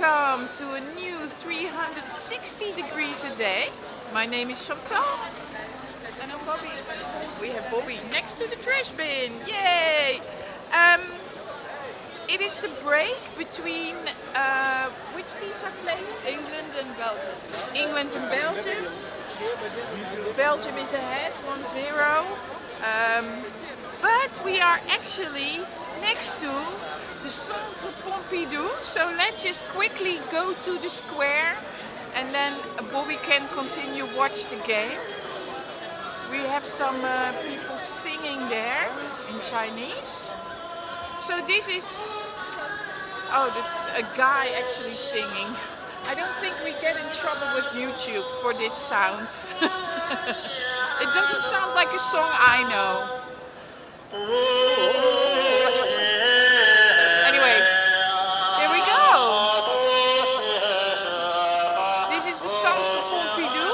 welcome to a new 360 degrees a day. My name is Chantal. And I'm Bobby. We have Bobby next to the trash bin. Yay! It is the break between which teams are playing? England and Belgium. England and Belgium. Belgium is ahead, 1-0. But we are actually next to the Centre Pompidou. So let's just quickly go to the square and then Bobby can continue watch the game. We have some people singing there in Chinese. So this is, oh, that's a guy actually singing. I don't think we get in trouble with YouTube for this sounds. It doesn't sound like a song I know. Anyway, here we go. This is the Centre Pompidou.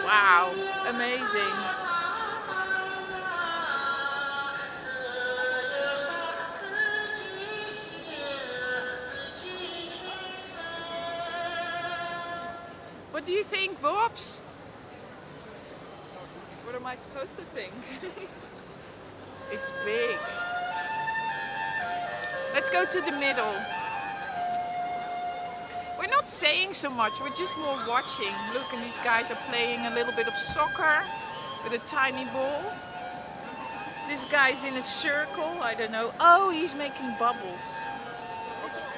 Wow, amazing. What do you think, Bobs? What am I supposed to think? It's big. Let's go to the middle. We're not saying so much, we're just more watching. Look, and these guys are playing a little bit of soccer with a tiny ball. This guy's in a circle, I don't know. Oh, he's making bubbles.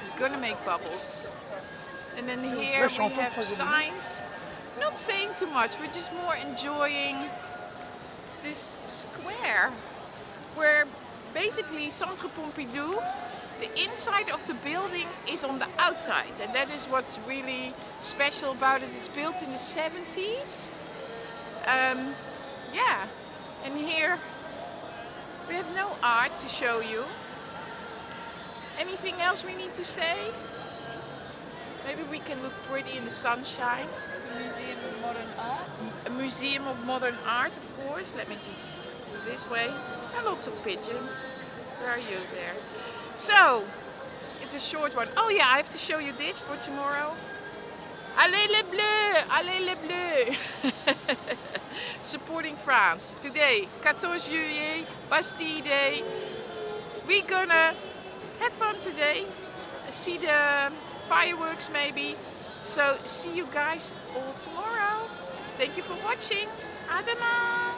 He's gonna make bubbles. And then here we have signs. Not saying too much, we're just more enjoying this square where basically Centre Pompidou, the inside of the building is on the outside, and that is what's really special about it. It's built in the 70s. Yeah, and here we have no art to show you. Anything else we need to say? Maybe we can look pretty in the sunshine. It's a museum of modern art. A museum of modern art, of course. Let me just do this way. And lots of pigeons. Where are you there? So, it's a short one. Oh yeah, I have to show you this for tomorrow. Allez les bleus! Allez les bleus! Supporting France. Today, 14 juillet, Bastille Day. We're gonna have fun today. See the fireworks maybe. So see you guys all tomorrow. Thank you for watching. À demain!